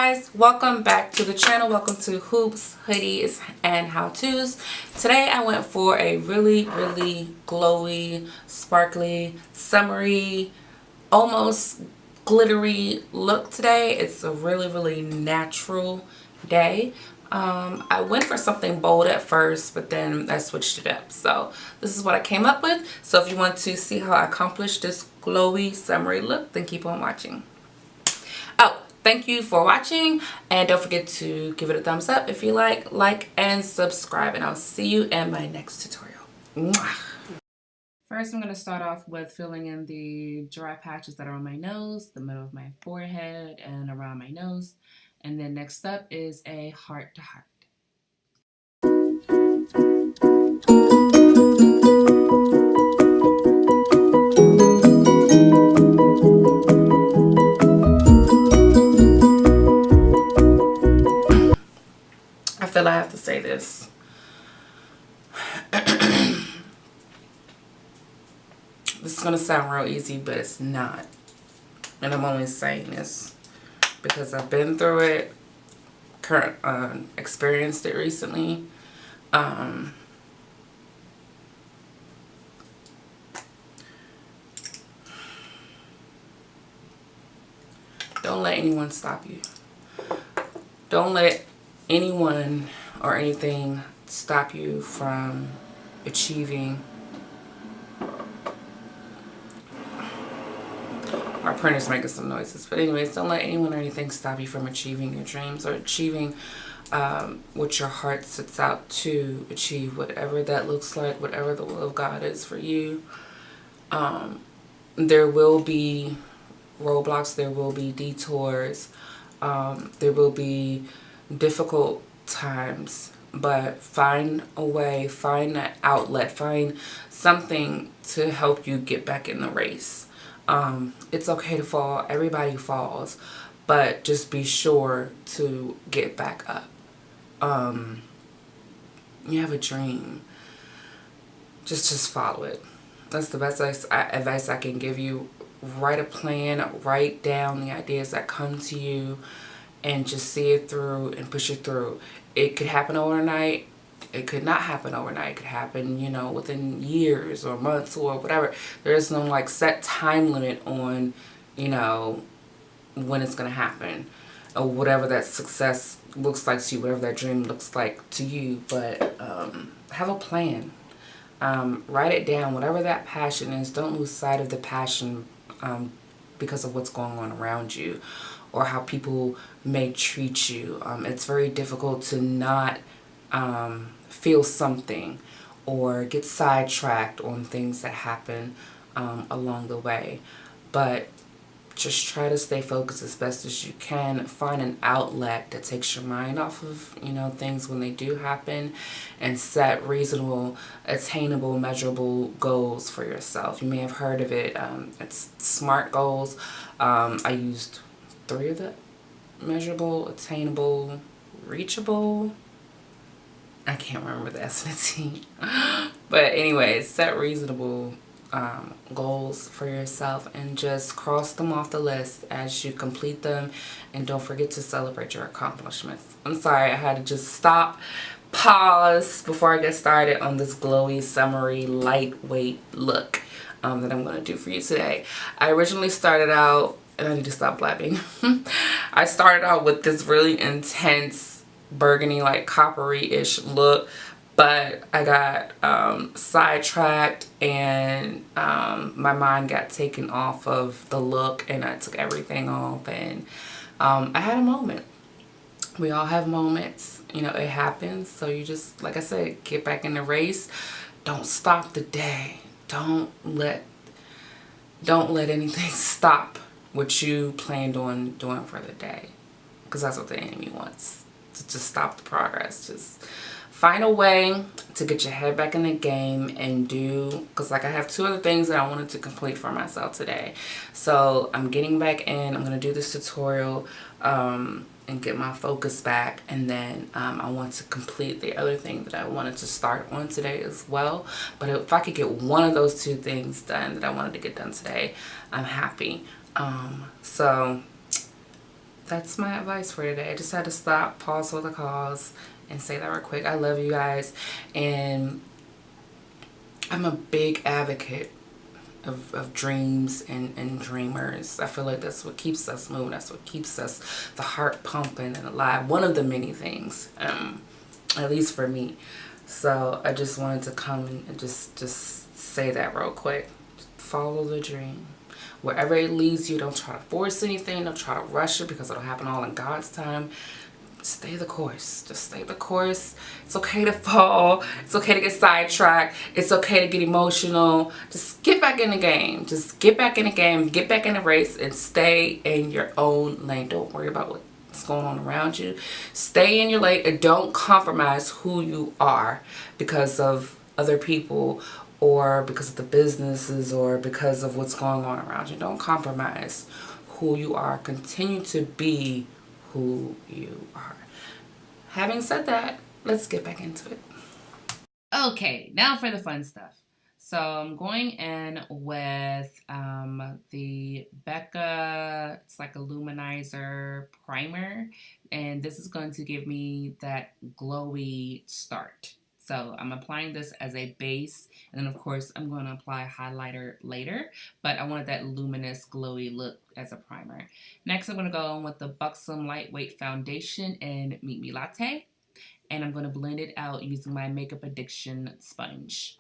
guys, welcome back to the channel. Welcome to hoops, hoodies, and how-tos. Today I went for a really glowy, sparkly, summery, almost glittery look today. It's a really natural day. I went for something bold at first, but then I switched it up. So this is what I came up with. So if you want to see how I accomplished this glowy, summery look, then keep on watching. Oh, thank you for watching, and don't forget to give it a thumbs up if you like, and subscribe, and I'll see you in my next tutorial. Mwah. First, I'm going to start off with filling in the dry patches that are on my nose, the middle of my forehead, and around my nose. And then next up is a heart to heart. I feel I have to say this. This is going to sound real easy, but it's not. And I'm only saying this because I've been through it, experienced it recently. Don't let anyone stop you. Don't let anyone or anything stop you from achieving. Our printer's making some noises, but anyways, don't let anyone or anything stop you from achieving your dreams or achieving what your heart sets out to achieve, whatever that looks like, whatever the will of God is for you. There will be roadblocks, there will be detours, there will be difficult times, but find a way, find an outlet, find something to help you get back in the race. It's okay to fall. Everybody falls, but just be sure to get back up. You have a dream. Just follow it. That's the best advice I can give you. Write a plan, write down the ideas that come to you, and just see it through and push it through. It could happen overnight. It could not happen overnight. It could happen, you know, within years or months or whatever. There is no like set time limit on, you know, when it's going to happen or whatever that success looks like to you, whatever that dream looks like to you. But have a plan. Write it down. Whatever that passion is, don't lose sight of the passion because of what's going on around you or how people may treat you. It's very difficult to not feel something or get sidetracked on things that happen along the way. But just try to stay focused as best as you can. Find an outlet that takes your mind off of, you know, things when they do happen, and set reasonable, attainable, measurable goals for yourself. You may have heard of it. It's SMART goals. I used 3 of them: measurable, attainable, reachable. I can't remember the S and the T. But anyways, set reasonable goals for yourself and just cross them off the list as you complete them, and don't forget to celebrate your accomplishments. I'm sorry, I had to just stop, pause before I get started on this glowy, summery, lightweight look that I'm going to do for you today. I originally started out, and I need to stop blabbing. I started out with this really intense burgundy, like coppery-ish look, but I got sidetracked, and my mind got taken off of the look, and I took everything off, and I had a moment. We all have moments, you know, it happens. So you just, like I said, get back in the race. Don't stop the day. Don't let anything stop what you planned on doing for the day, because that's what the enemy wants, to just stop the progress. Just find a way to get your head back in the game and do, because like I have 2 other things that I wanted to complete for myself today. So I'm getting back in. I'm going to do this tutorial and get my focus back, and then I want to complete the other thing that I wanted to start on today as well. But if I could get one of those 2 things done that I wanted to get done today, I'm happy. So that's my advice for today. I just had to stop, pause for the cause, and say that real quick. I love you guys, and I'm a big advocate of dreams and dreamers. I feel like that's what keeps us moving. That's what keeps us, the heart pumping and alive. One of the many things, at least for me. So I just wanted to come and just say that real quick. Follow the dream. Wherever it leads you, don't try to force anything. Don't try to rush it, because it'll happen all in God's time. Stay the course. Just stay the course. It's okay to fall. It's okay to get sidetracked. It's okay to get emotional. Just get back in the game. Just get back in the game. Get back in the race and stay in your own lane. Don't worry about what's going on around you. Stay in your lane and don't compromise who you are because of other people, or because of the businesses, or because of what's going on around you. Don't compromise who you are. Continue to be who you are. Having said that, let's get back into it. Okay, now for the fun stuff. So I'm going in with the Becca, it's like a luminizer primer, and this is going to give me that glowy start. So I'm applying this as a base, and then of course I'm going to apply highlighter later, but I wanted that luminous glowy look as a primer. Next I'm going to go in with the Buxom Lightweight Foundation in Meet Me Latte, and I'm going to blend it out using my Makeup Addiction sponge.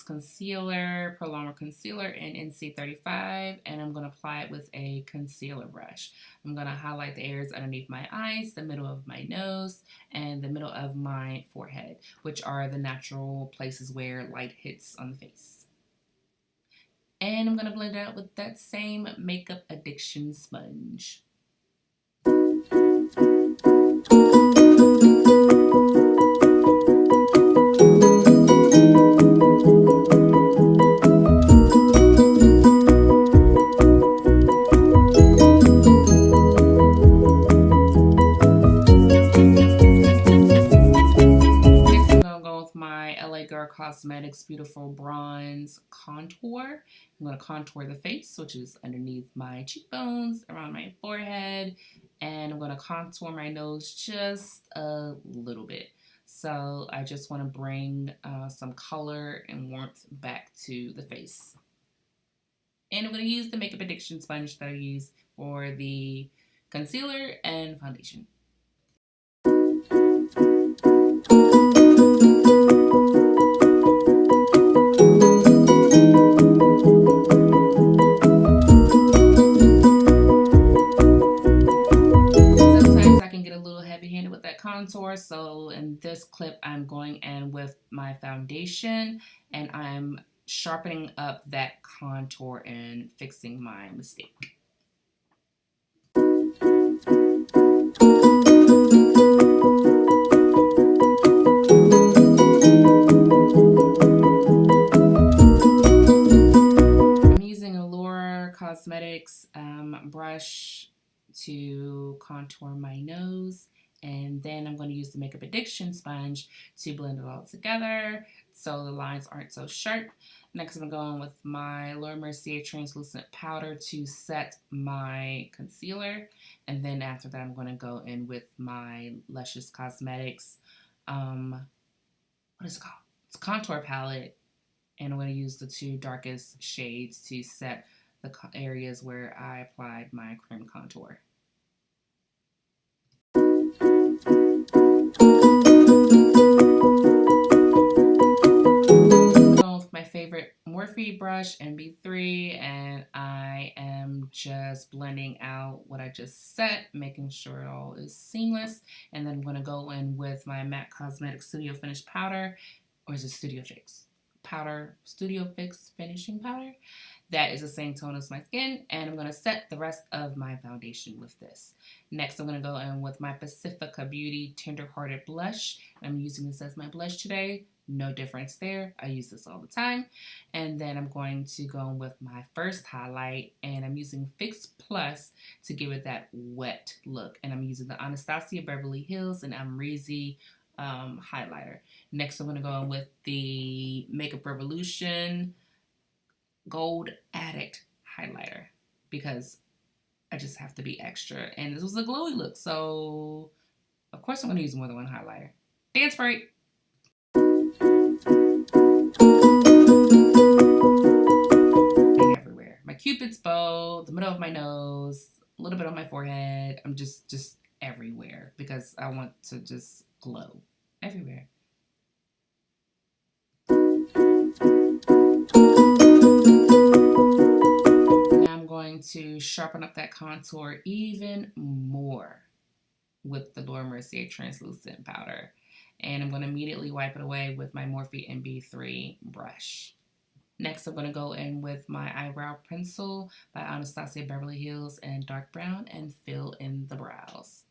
Concealer, Prolonged Concealer in NC35, and I'm going to apply it with a concealer brush. I'm going to highlight the areas underneath my eyes, the middle of my nose, and the middle of my forehead, which are the natural places where light hits on the face. And I'm going to blend it out with that same Makeup Addiction sponge. LAGirl Cosmetics Beautiful Bronze Contour. I'm going to contour the face, which is underneath my cheekbones, around my forehead, and I'm going to contour my nose just a little bit. So I just want to bring some color and warmth back to the face. And I'm going to use the Makeup Addiction sponge that I use for the concealer and foundation. Contour, so in this clip I'm going in with my foundation and I'm sharpening up that contour and fixing my mistake. I'm using Allure Cosmetics brush to contour my nose. And then I'm going to use the Makeup Addiction sponge to blend it all together so the lines aren't so sharp. Next, I'm going with my Laura Mercier translucent powder to set my concealer. And then after that, I'm going to go in with my Luscious Cosmetics, what is it called? It's a contour palette. And I'm going to use the two darkest shades to set the areas where I applied my cream contour. My favorite Morphe brush, NB3, and I am just blending out what I just set, making sure it all is seamless. And then I'm going to go in with my MAC Cosmetics Studio Finish Powder, or is it Studio Fix? Powder, Studio Fix Finishing Powder. That is the same tone as my skin, and I'm going to set the rest of my foundation with this. Next, I'm going to go in with my Pacifica Beauty Tenderhearted blush. I'm using this as my blush today. No difference there. I use this all the time. And then I'm going to go in with my first highlight, and I'm using Fix Plus to give it that wet look. And I'm using the Anastasia Beverly Hills and Amrezy highlighter. Next, I'm going to go in with the Makeup Revolution Gold Addict highlighter because I just have to be extra. And this was a glowy look, so of course I'm going to use more than one highlighter. Dance break. Everywhere. My Cupid's bow, the middle of my nose, a little bit on my forehead. I'm just everywhere because I want to just glow everywhere. To sharpen up that contour even more with the Laura Mercier translucent powder, and I'm going to immediately wipe it away with my Morphe MB3 brush. Next, I'm going to go in with my eyebrow pencil by Anastasia Beverly Hills and dark brown and fill in the brows.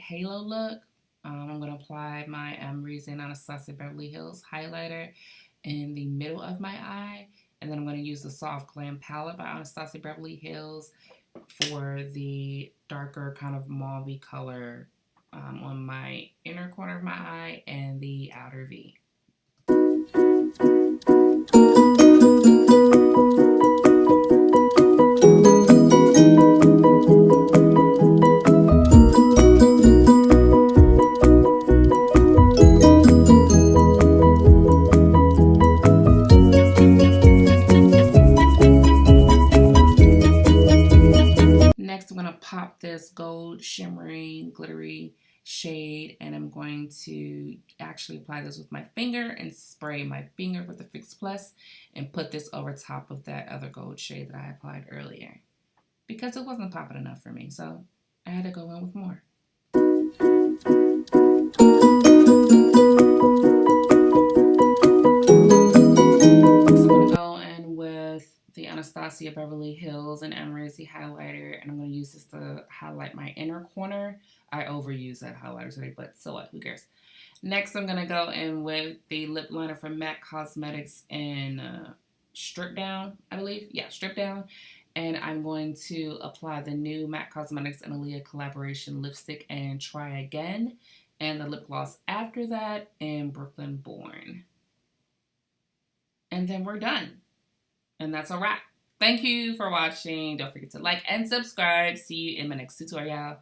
Halo look. I'm going to apply my Amrezy and Anastasia Beverly Hills highlighter in the middle of my eye, and then I'm going to use the Soft Glam palette by Anastasia Beverly Hills for the darker kind of mauve color on my inner corner of my eye and the outer V. Pop this gold shimmering glittery shade, and I'm going to actually apply this with my finger and spray my finger with the Fix Plus and put this over top of that other gold shade that I applied earlier because it wasn't popping enough for me, so I had to go in with more. The Anastasia Beverly Hills and Amrezy highlighter, and I'm going to use this to highlight my inner corner. I overuse that highlighter today, but so what? Who cares? Next, I'm going to go in with the lip liner from MAC Cosmetics in Stripdown, I believe. Yeah, Stripdown. And I'm going to apply the new MAC Cosmetics and Aaliyah collaboration lipstick and Try Again, and the lip gloss after that in Brooklyn Born. And then we're done. And that's a wrap. Thank you for watching. Don't forget to like and subscribe. See you in my next tutorial.